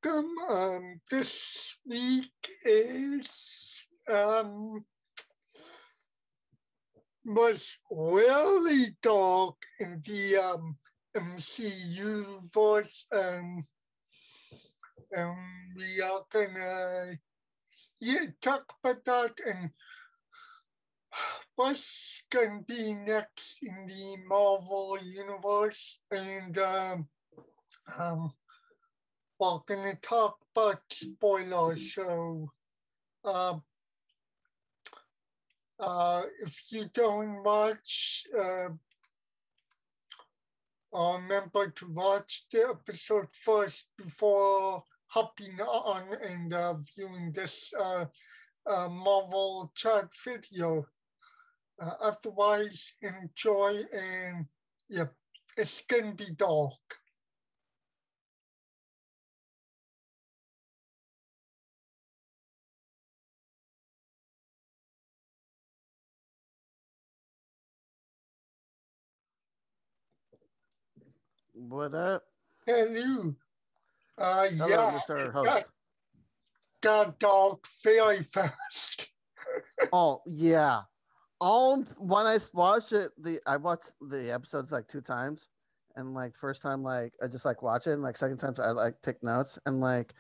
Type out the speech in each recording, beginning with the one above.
welcome. This week is was really dark in the MCU verse, and we are gonna talk about that and what's gonna be next in the Marvel universe, and we're gonna talk about spoilers. So, uh, if you don't watch, remember to watch the episode first before hopping on and viewing this Marvel chat video. Otherwise, enjoy, and yeah, it's gonna be dark. What up? Hello. Hello, Yeah, Mr. it got, Host. got dark very fast. Oh yeah. All when I watched it, I watched the episodes like two times, and like first time like I just like watch it, and like second time I like take notes, and like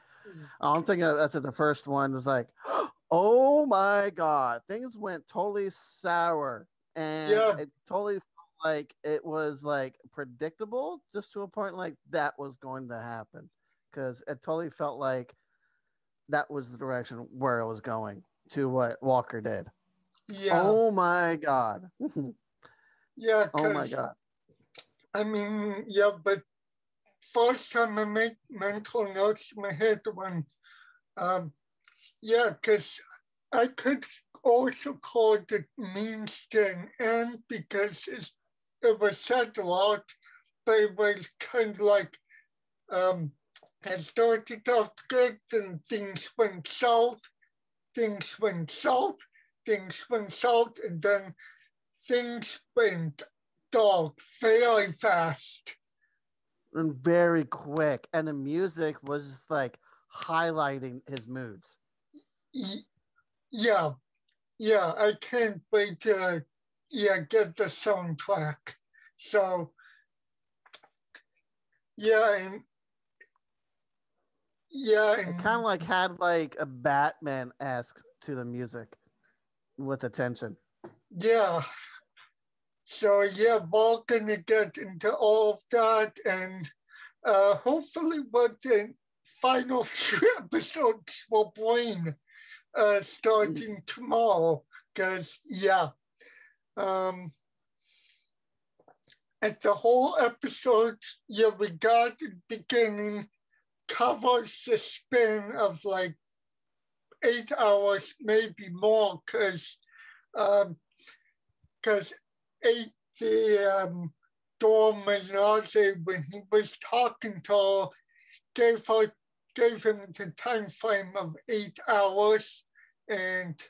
all I'm thinking of after the first one was like, oh my god, things went totally sour, and Yeah, it totally felt like it was like predictable, just to a point like that was going to happen, because it totally felt like that was the direction where it was going to what Walker did. yeah, Oh my god. yeah, Oh my because god. I mean, yeah, but first time I make mental notes in my head when, um, yeah, because I could also call it the means to an end because it was said a lot, but it was kind of like, um, it started off good, then things went south, things went south, things went south, and then things went dark very fast. And very quick. And the music was just like highlighting his moods. Yeah, yeah, I can't wait to get the soundtrack. So yeah, and yeah, It kind of and like had like a Batman esque to the music with attention. yeah. So yeah, we're gonna get into all of that, and hopefully what the final three episodes will bring starting tomorrow. Because yeah, um, at the whole episode, yeah, we got the beginning covers the span of like 8 hours, maybe more, because eight the Dora Menage, when he was talking to her, gave her gave him the time frame of 8 hours, and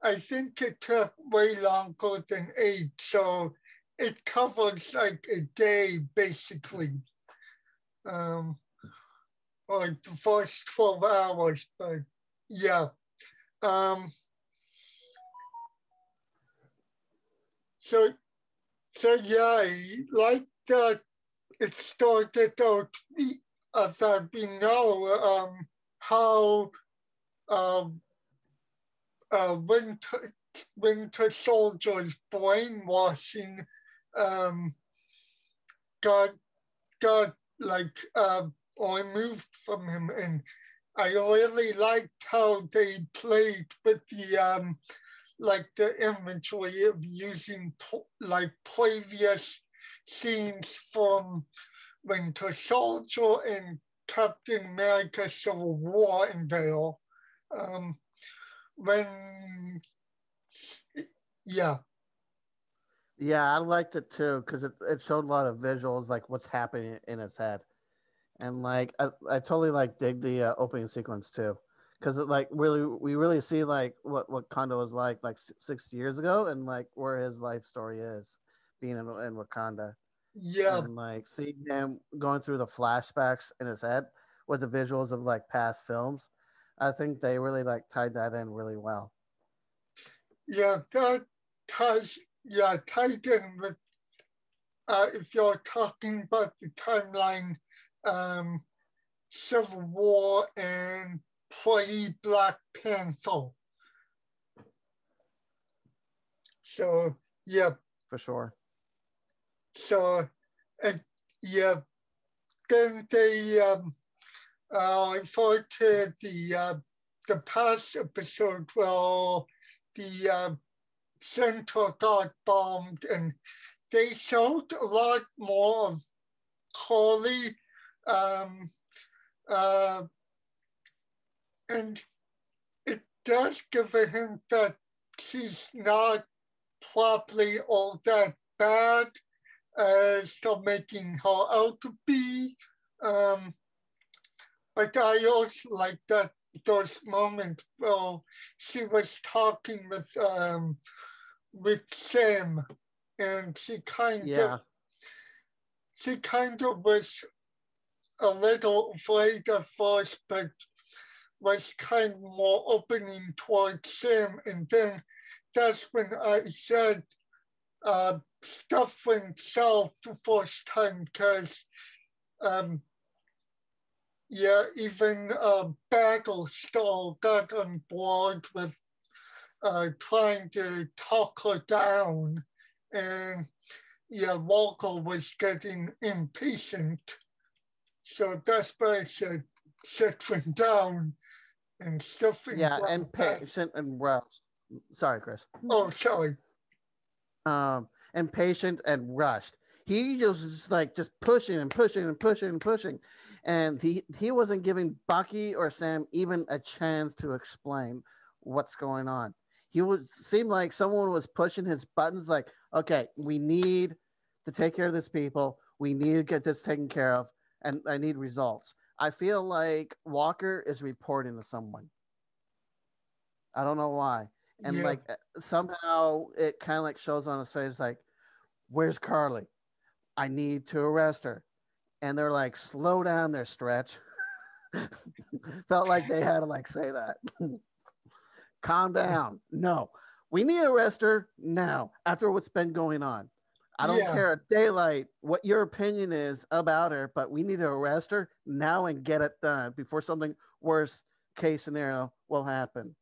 I think it took way longer than eight, so it covers like a day basically, um, or the first 12 hours. But yeah, um, so yeah, I like that it started out that we know how um, Winter Soldier's brainwashing um, got like removed from him, and I really liked how they played with the like the imagery of using like previous scenes from Winter Soldier and Captain America Civil War in there. Um, when, yeah, Yeah, I liked it too because it showed a lot of visuals, like what's happening in his head. And like I totally like dig the opening sequence too, because it like really we really see like what Kondo was like 6 years ago, and like where his life story is being in Wakanda, yeah, and like seeing him going through the flashbacks in his head with the visuals of like past films. I think they really like tied that in really well. Yeah, that tied in with if you're talking about the timeline, Civil War and pre-Black Panther. So yeah, For sure. so yeah, then they refer to the past episode where the center got bombed, and they showed a lot more of Carly, and it does give a hint that she's not probably all that bad as they're making her out to be. But I also like that those moments where she was talking with Sam, and she kind of was a little afraid at first, but was kind of more opening towards Sam, and then that's when I said stuff went south the first time, because even Battlestar got on board with trying to talk her down, and Walker was getting impatient. So that's why I said settling down and stuff. And patient and rushed. Sorry, Chris. Oh, sorry. Impatient and rushed. He was just like just pushing and pushing and pushing and pushing, and he wasn't giving Bucky or Sam even a chance to explain what's going on. Seemed like someone was pushing his buttons, like, okay, we need to take care of this people. We need to get this taken care of, and I need results. I feel like Walker is reporting to someone. I don't know why. And like somehow it kind of like shows on his face, like, where's Carly? I need to arrest her. And they're like, slow down there, Stretch. Felt like they had to like say that. Calm down. No, we need to arrest her now after what's been going on. I don't care at daylight what your opinion is about her, but we need to arrest her now and get it done before something worse case scenario will happen.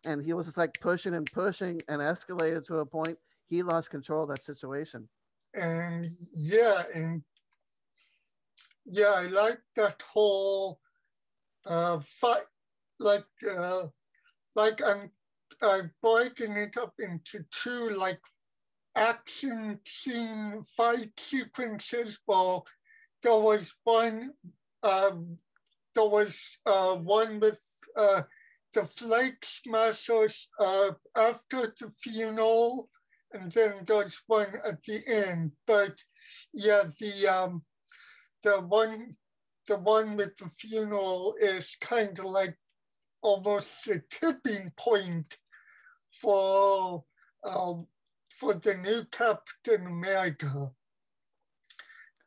And he was just like pushing and pushing and escalated to a point he lost control of that situation. And I like that whole fight, like I'm breaking it up into two like action scene fight sequences. Well, there was one with the flag smashers after the funeral, and then there's one at the end. But yeah, the one with the funeral is kind of like almost the tipping point for the new Captain America.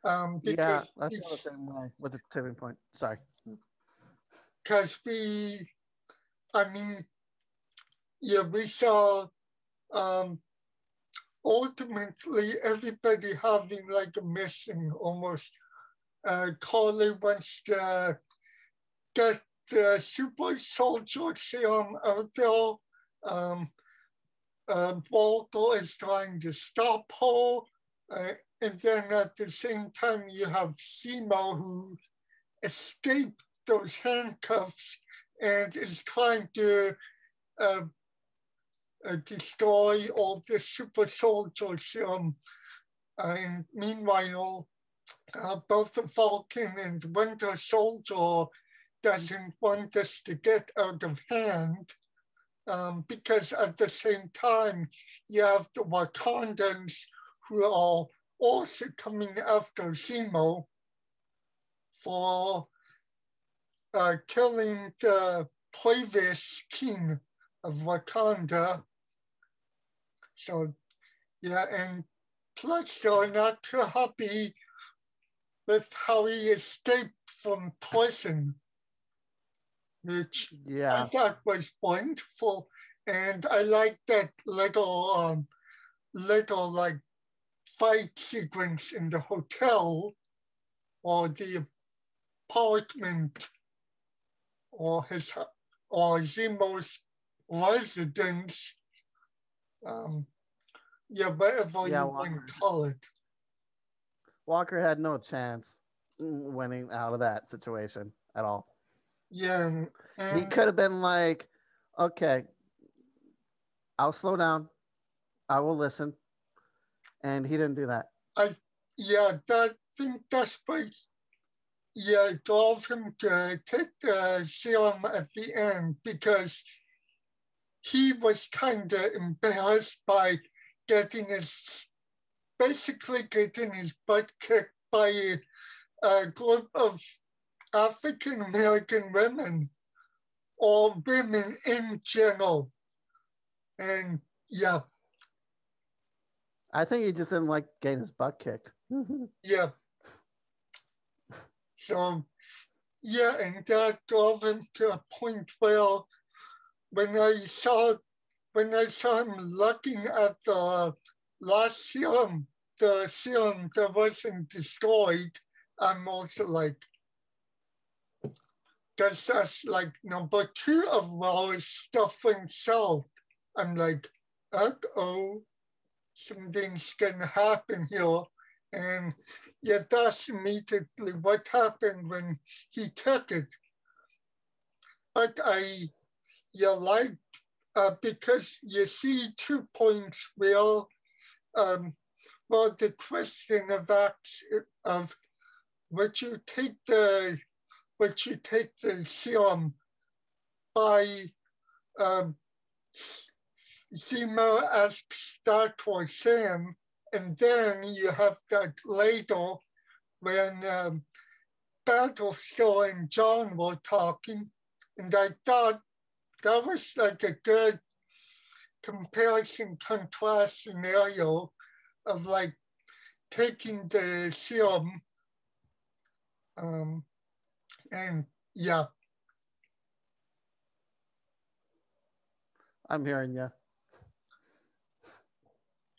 Yeah, I feel the same way with the tipping point. Sorry. Because we saw ultimately everybody having like a mission almost. Carly wants to get the super soldier serum out there. Walker is trying to stop her. And then at the same time, you have Simo, who escaped those handcuffs and is trying to destroy all the super soldiers. And meanwhile, both the Falcon and Winter Soldier doesn't want this to get out of hand, because at the same time, you have the Wakandans who are also coming after Zemo for killing the previous king of Wakanda. So, and plus they're not too happy with how he escaped from prison, which I thought was wonderful. And I like that little like fight sequence in the hotel or the apartment or Zemo's residence. Whatever you want to call it. Walker had no chance winning out of that situation at all. Yeah. He could have been like, okay, I'll slow down. I will listen. And he didn't do that. I think that's what drove him to take the serum at the end, because he was kind of embarrassed by basically getting his butt kicked by a group of African American women, or women in general. And yeah. I think he just didn't like getting his butt kicked. Yeah. So, yeah, and that drove him to a point where when I saw him looking at the last serum, the serum that wasn't destroyed, I'm also like, that's like number 2 of Raul's stuff went south. I'm like, uh-oh, something's gonna happen here. And yeah, that's immediately what happened when he took it. But I like, because you see 2 points where, the question of would you take the serum by Zemo asks that for Sam, and then you have that later when Battlestar and John were talking, and I thought that was like a good comparison contrast scenario of like taking the serum, and yeah. I'm hearing you.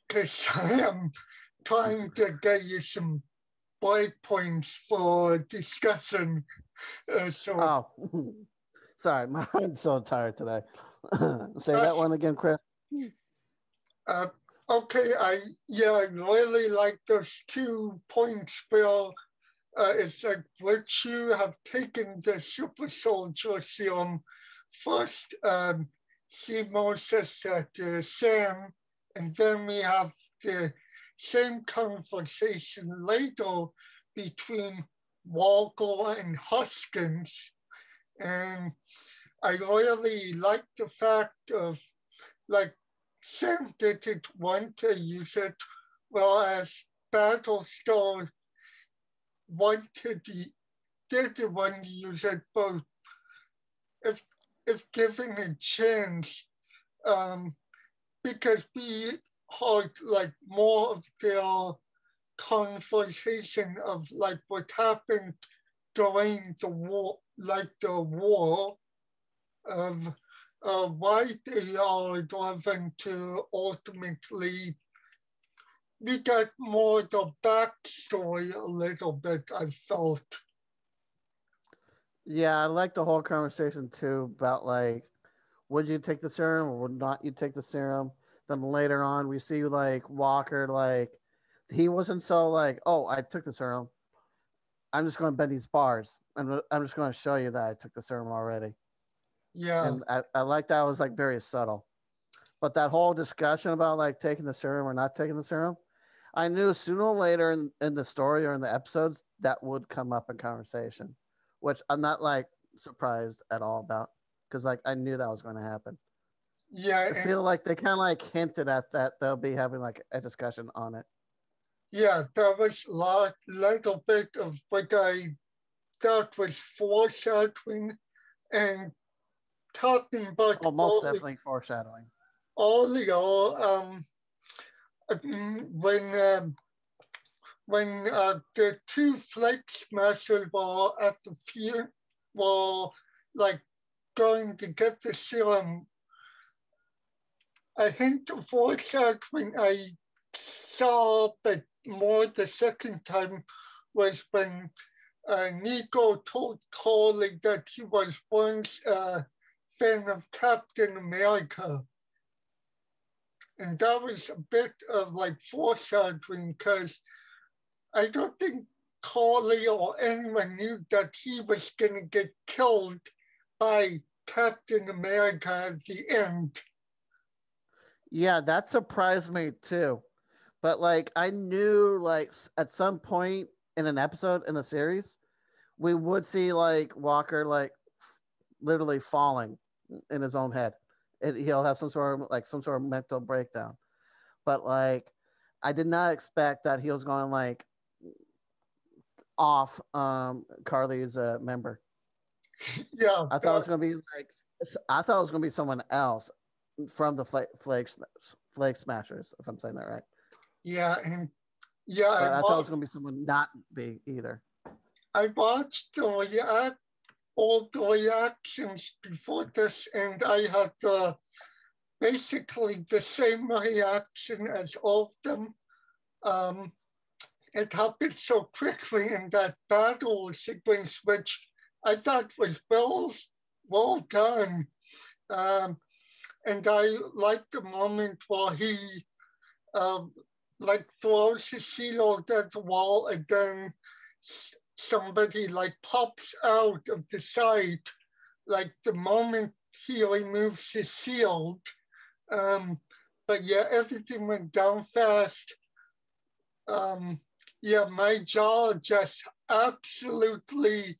Because I am trying to get you some breakpoints for discussion. Sorry, I'm so tired today. Say that one again, Chris. Okay, I really like those 2 points where it's like, would you have taken the super soldier serum first? Zemo says that to Sam, and then we have the same conversation later between Walker and Hoskins. And I really like the fact of, like, Sam didn't want to use it, whereas Battlestar did want to use it, but if given a chance, because we heard like more of their conversation of like what happened during the war, like the war, of why they are driven to ultimately. We got more of the backstory a little bit, I felt. Yeah, I like the whole conversation too about like, would you take the serum or would not you take the serum? Then later on, we see like Walker, like he wasn't so like, oh, I took the serum. I'm just going to bend these bars, and I'm just going to show you that I took the serum already. Yeah, and I like that. It was like very subtle, but that whole discussion about like taking the serum or not taking the serum, I knew sooner or later in the story or in the episodes that would come up in conversation, which I'm not like surprised at all about, because like I knew that was going to happen. Yeah, I feel like they kind of like hinted at that they'll be having like a discussion on it. Yeah, there was a little bit of what I thought was foreshadowing, and talking about most definitely foreshadowing. Earlier, when the two flag smashers were at the field, were like going to get the serum. I think the foreshadowing I saw, but more the second time, was when Nico told Carly that he was once a fan of Captain America. And that was a bit of like foreshadowing because I don't think Carly or anyone knew that he was going to get killed by Captain America at the end. Yeah, that surprised me too. But like I knew like at some point in an episode in the series, we would see like Walker like literally falling in his own head. He'll have some sort of mental breakdown. But like I did not expect that he was going like off Carly's member. Yeah. I thought it was gonna be someone else from the Flag Smashers, if I'm saying that right. Yeah, and yeah, but I thought it was gonna be someone not big either. I watched all the reactions before this, and I had basically the same reaction as all of them. It happened so quickly in that battle sequence, which I thought was well done. And I liked the moment where he like throws his shield at the wall, and then somebody like pops out of the side, like the moment he removes his shield. But yeah, everything went down fast. Yeah, my jaw just absolutely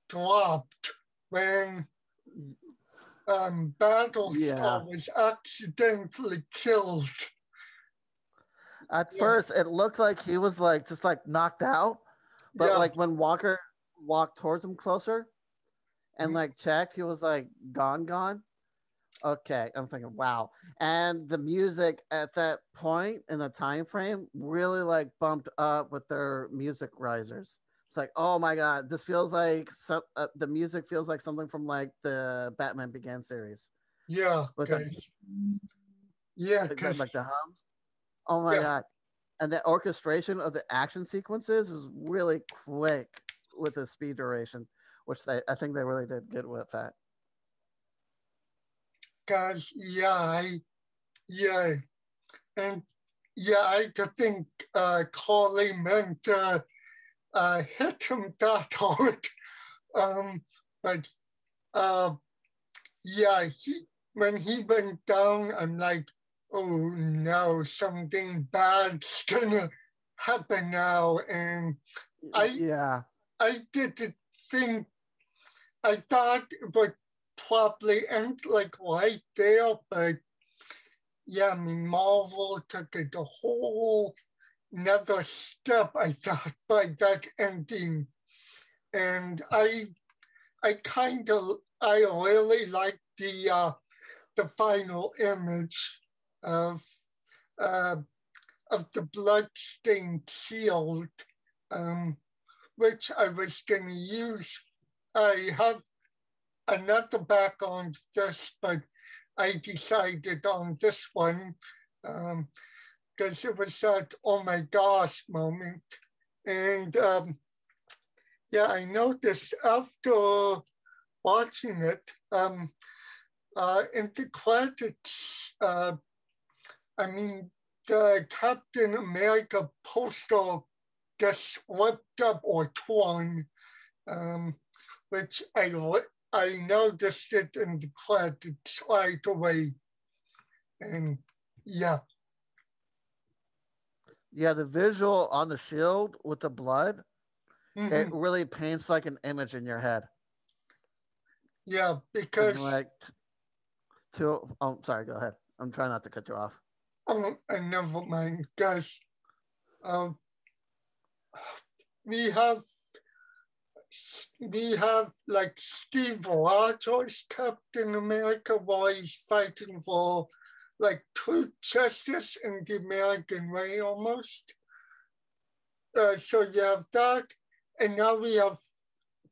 dropped when Battlestar was accidentally killed. At first, it looked like he was like just like knocked out, but like when Walker walked towards him closer and like checked, he was like gone. Okay, I'm thinking, wow. And the music at that point in the time frame really like bumped up with their music risers. It's like, oh my god, this feels like the music feels like something from like the Batman Begins series. Yeah, with like the hums. Oh my god. And the orchestration of the action sequences was really quick with the speed duration, which I think they really did good with that. Guys, and I think Carly meant hit him that hard. But when he went down, I'm like, oh no, something bad's gonna happen now. And I didn't think, I thought it would probably end like right there, but yeah, I mean, Marvel took it a whole another step, I thought, by that ending. And I really like the final image of the bloodstained shield, which I was going to use. I have another background of this, but I decided on this one because it was that oh my gosh moment. And I noticed after watching it, in the credits, I mean, the Captain America poster gets ripped up or torn, which I noticed it in the credits right away. And yeah, the visual on the shield with the blood, it really paints like an image in your head. Yeah, because sorry, go ahead. I'm trying not to cut you off. Oh, and never mind, guys. We have like Steve Rogers, Captain America, while he's fighting for like truth, justice, and the American way almost. so you have that, and now we have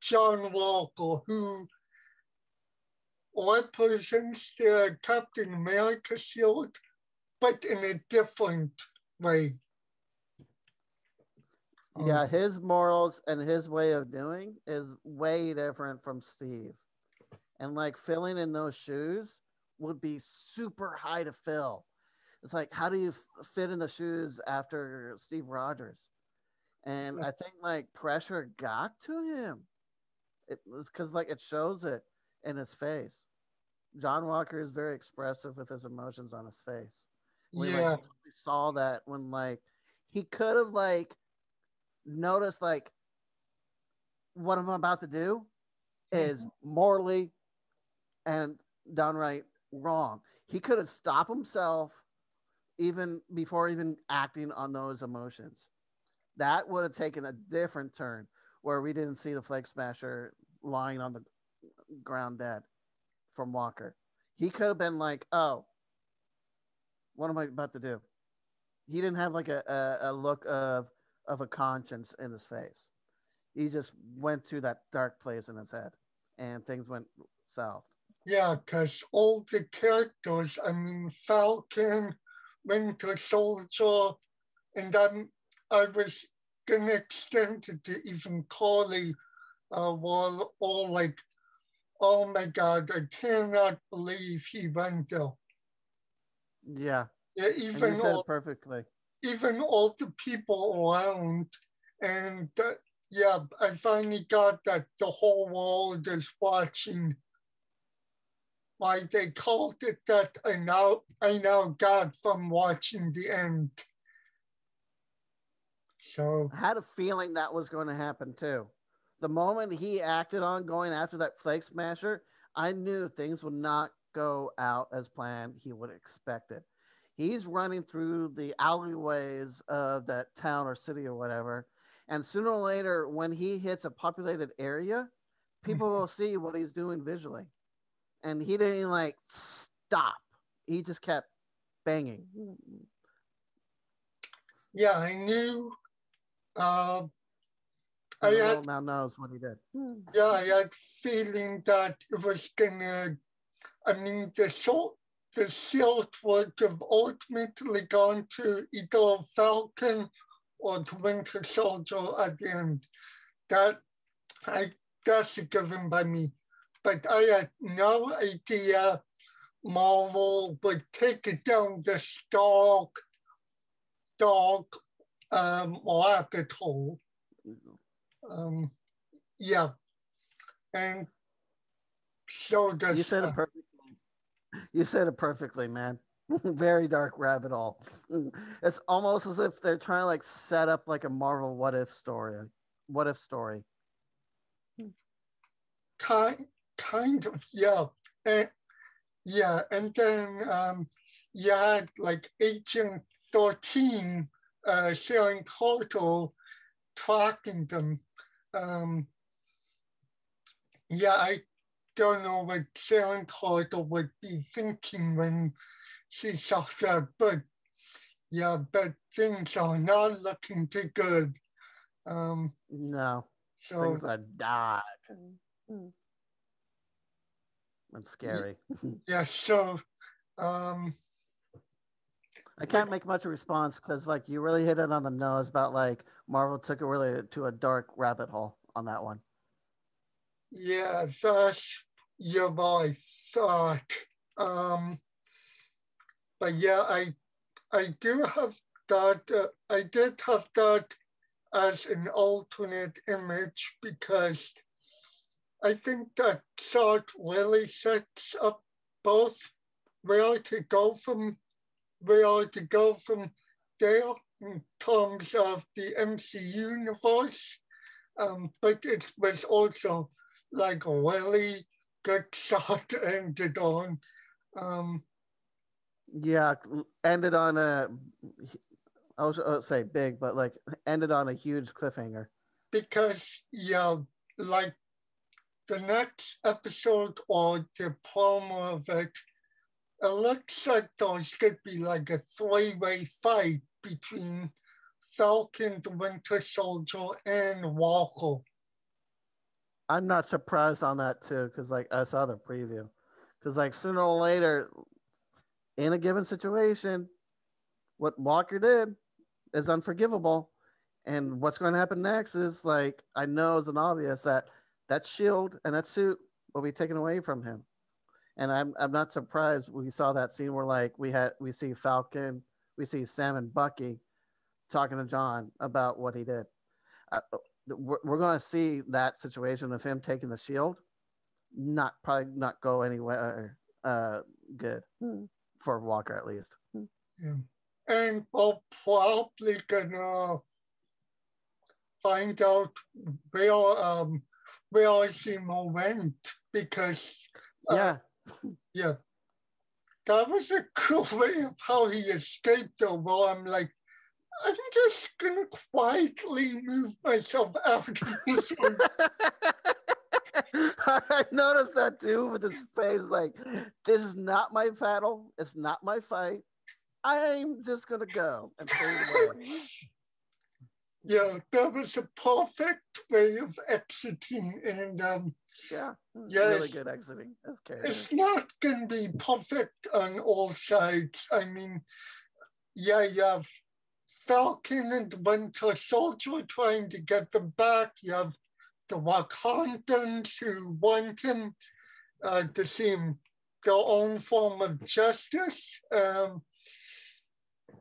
John Walker, who represents the Captain America shield, but in a different way. Yeah, his morals and his way of doing is way different from Steve. And like filling in those shoes would be super high to fill. It's like, how do you fit in the shoes after Steve Rogers? And I think like pressure got to him. It was because like it shows it in his face. John Walker is very expressive with his emotions on his face. We like totally saw that when like he could have like noticed like what I'm about to do is morally and downright wrong. He could have stopped himself even before even acting on those emotions. That would have taken a different turn where we didn't see the Flag Smasher lying on the ground dead from Walker. He could have been like, oh, what am I about to do? He didn't have like a look of a conscience in his face. He just went to that dark place in his head and things went south. Yeah, because all the characters, I mean, Falcon, Winter Soldier, and I was going to extend it to even Carly, were all like, oh my God, I cannot believe he went there. Yeah. Yeah, even you said it perfectly. Even all the people around, and yeah, I finally got that the whole world is watching. Why they called it that I now got from watching the end. So I had a feeling that was going to happen too. The moment he acted on going after that Flag Smasher, I knew things would not go out as planned. He would expect it. He's running through the alleyways of that town or city or whatever. And sooner or later, when he hits a populated area, people will see what he's doing visually. And he didn't like stop. He just kept banging. Yeah, I knew. The world now knows what he did. Yeah, I had feeling that it was gonna. I mean, the shield would have ultimately gone to either Falcon or to Winter Soldier at the end. That's a given by me. But I had no idea Marvel would take it down this dark rabbit hole. Yeah. And so does you said it perfectly. You said it perfectly, man. Very dark rabbit hole. It's almost as if they're trying to like set up like a Marvel what if story. What if story. Kind of, yeah. And then you had like Agent 13 Sharon Carter tracking them. Yeah, I don't know what Sharon Carter would be thinking when she saw that, but things are not looking too good. No, so, things are dark and scary. Yeah, so I can't make much of a response because like you really hit it on the nose about like Marvel took it really to a dark rabbit hole on that one. Yeah, that's my thought. But yeah, I do have that. I did have that as an alternate image because I think that shot really sets up both where to go from there in terms of the MC universe. But it was also like a really good shot to end it on. Yeah, ended on a, I would say big, but like ended on a huge cliffhanger. Because, yeah, like the next episode or the promo of it, it looks like there's going to be like a three-way fight between Falcon, the Winter Soldier, and Walker. I'm not surprised on that too, because like I saw the preview. Because like sooner or later, in a given situation, what Walker did is unforgivable. And what's going to happen next is like I know it's an obvious that that shield and that suit will be taken away from him. And I'm not surprised we saw that scene where like we see Falcon, we see Sam and Bucky talking to John about what he did. We're going to see that situation of him taking the shield probably not go anywhere good for Walker at least. Yeah. And we're probably gonna find out where Zemo went because yeah, that was a cool way of how he escaped. Though, well, I'm like, I'm just gonna quietly move myself out of this one. I noticed that too with his face. Like, this is not my battle. It's not my fight. I'm just gonna go and fade away. Yeah, that was a perfect way of exiting, and really good exiting as character. It's not gonna be perfect on all sides. I mean, you have Falcon and the Winter Soldier trying to get them back. You have the Wakandans who want him to see their own form of justice.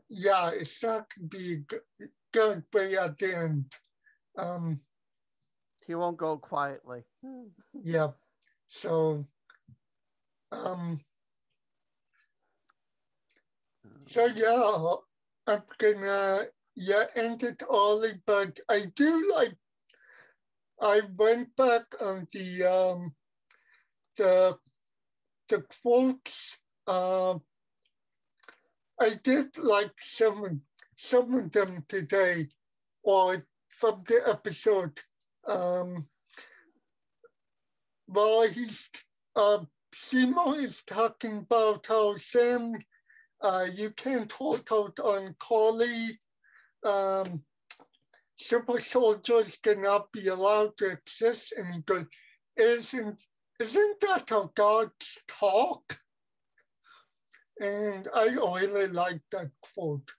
It's not going to be a good way at the end. He won't go quietly. Yeah. So, I'm gonna end it early, but I do like. I went back on the quotes. I did like some of them today, or from the episode. Well, Zemo is talking about how Sam, you can't hold out on Carly. Super soldiers cannot be allowed to exist. And he goes, isn't that how gods talk? And I really like that quote.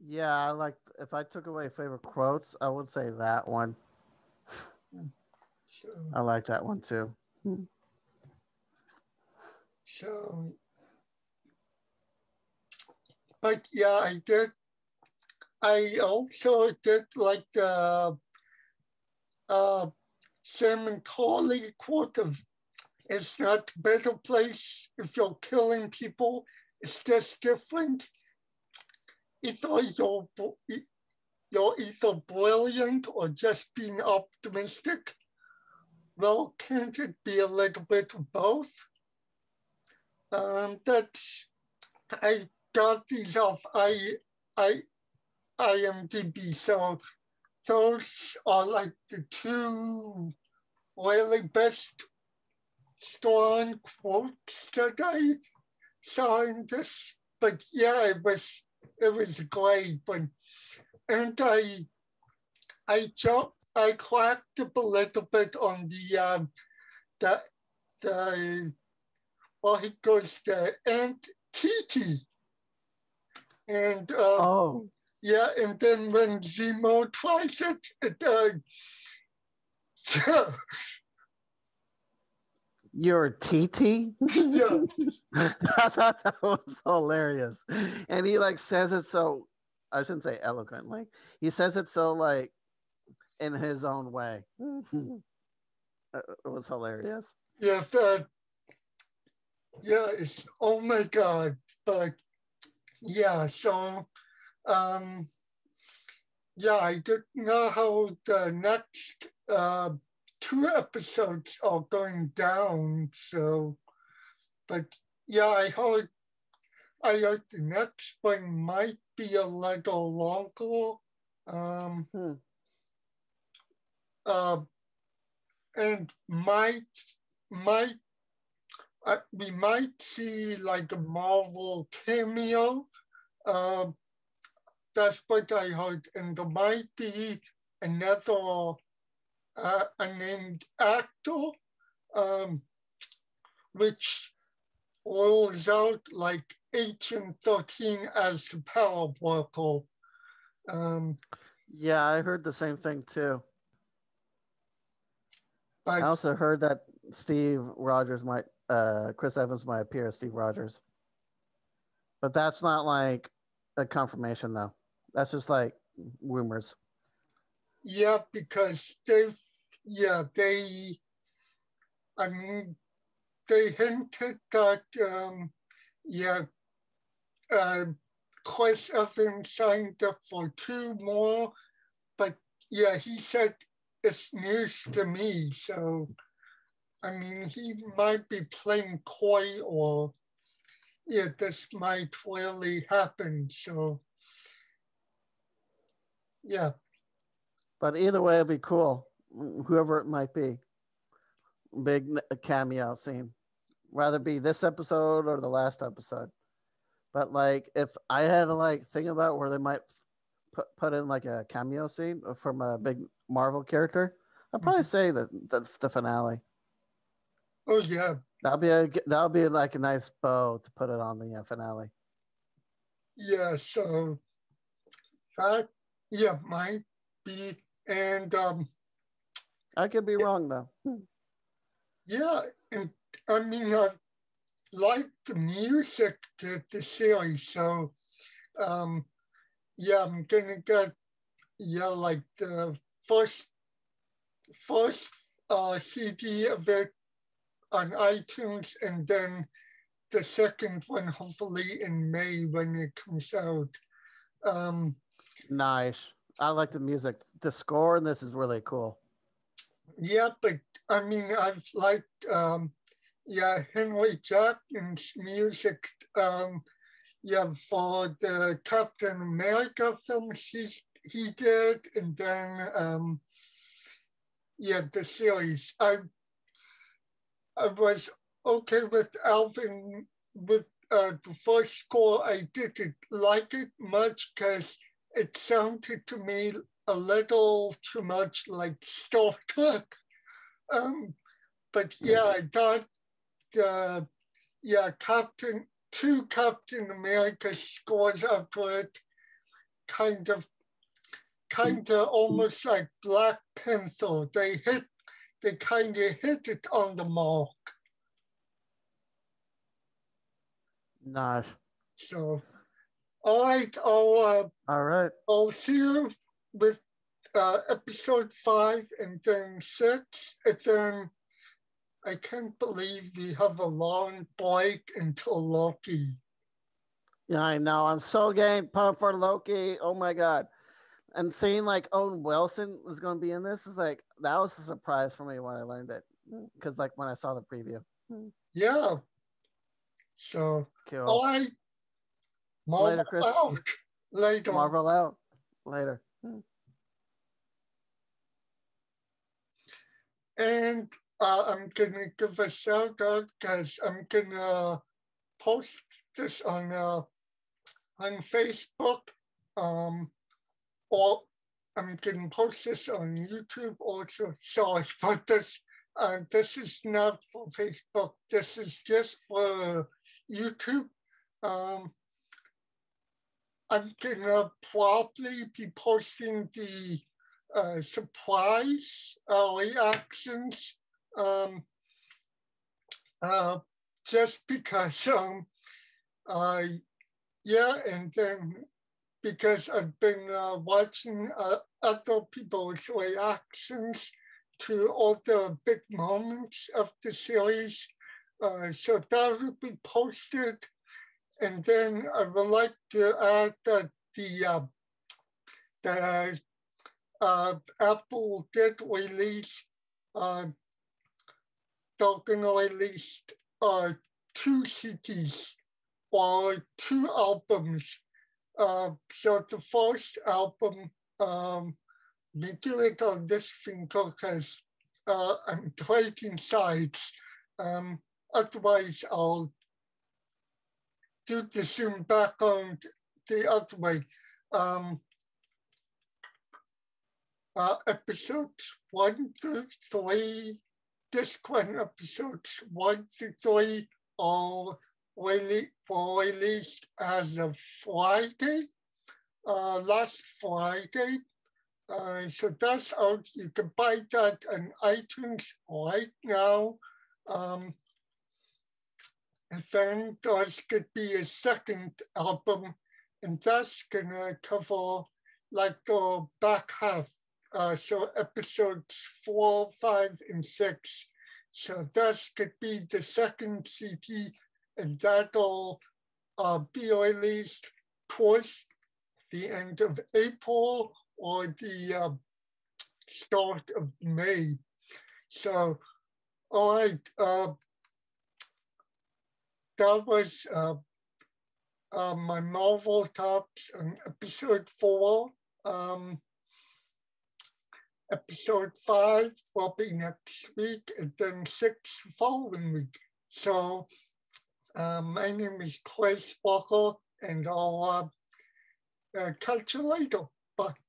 Yeah, I like. If I took away favorite quotes, I would say that one. I like that one too. So, but yeah, I did. I also did like the Sam and Carly quote of, "It's not a better place if you're killing people. It's just different. Either you're either brilliant or just being optimistic. Well, can't it be a little bit of both?" I got these off IMDb, so those are like the two really best strong quotes that I saw in this. But yeah, it was great. And I cracked up a little bit on the well, he goes the Aunt Titi. And yeah, and then when Zemo tries it, You're TT? Yeah. I thought that was hilarious. And he like says it so, I shouldn't say eloquently. He says it so like in his own way. It was hilarious. Yeah, it's, oh my God. But yeah, so I don't know how the next 2 episodes are going down. So, but yeah, I heard the next one might be a little longer. And we might see like a Marvel cameo. that's what I heard. And there might be another unnamed actor, which rolls out like Agent 13 as the power worker. Yeah, I heard the same thing too. I But also heard that Steve Rogers might, Chris Evans might appear as Steve Rogers. But that's not like a confirmation, though. That's just like rumors. yeah, because I mean, they hinted that, Chris Evans signed up for 2 more, but yeah, he said it's news to me. So, I mean, he might be playing coy, or yeah, this might really happen. So, yeah. But either way, it'd be cool. Whoever it might be. Big cameo scene. Rather be this episode or the last episode. But like, if I had to like think about where they might put in like a cameo scene from a big Marvel character, I'd probably say the finale. Oh yeah. That'll be like a nice bow to put it on the finale. Yeah. So that might be, and I could be wrong though. Yeah, and I mean I like the music to the series, so yeah, I'm gonna get like the first CD of it on iTunes, and then the second one hopefully in May when it comes out. Nice. I like the music. The score in this is really cool. Yeah, but I mean I've liked Henry Jackson's music for the Captain America films he did, and then the series. I was okay with Alvin with the first score. I didn't like it much because it sounded to me a little too much like Star Trek. But yeah, I thought two Captain America scores after it kind of almost like Black Panther. They kind of hit it on the mark. Nice. So, all right, I'll see you with episode 5 and then 6, and then I can't believe we have a long break until Loki. Yeah, I know. I'm so getting pumped for Loki. Oh my god. And seeing like Owen Wilson was going to be in this is like, that was a surprise for me when I learned it. Because like when I saw the preview. Yeah. So, cool. All right. Marvel Later, Chris. out. Later. Marvel out. Later. And I'm going to give a shout out because I'm going to post this on Facebook, or I'm going to post this on YouTube also. Sorry for this. This is not for Facebook. This is just for YouTube. I'm going to probably be posting the surprise reactions just because and then because I've been watching other people's reactions to all the big moments of the series, so that will be posted. And then I would like to add that Apple did release, they're going to release 2 CDs or 2 albums. So the first album, we do it on this finger because I'm trading sides. Otherwise, I'll do the Zoom background the other way. episodes 1 through 3, disc 1 episodes 1 through 3 all were released as of Friday, last Friday. So that's out. You can buy that on iTunes right now. And then there's going to be a second album, and that's going to cover like the back half. So episodes 4, 5, and 6. So that's going to be the second CD, and that'll be released towards the end of April or the start of May. So, all right, that was my Marvel talks on episode 4. Episode 5 will be next week, and then 6 following week. So, my name is Chris Walker, and I'll catch you later. Bye.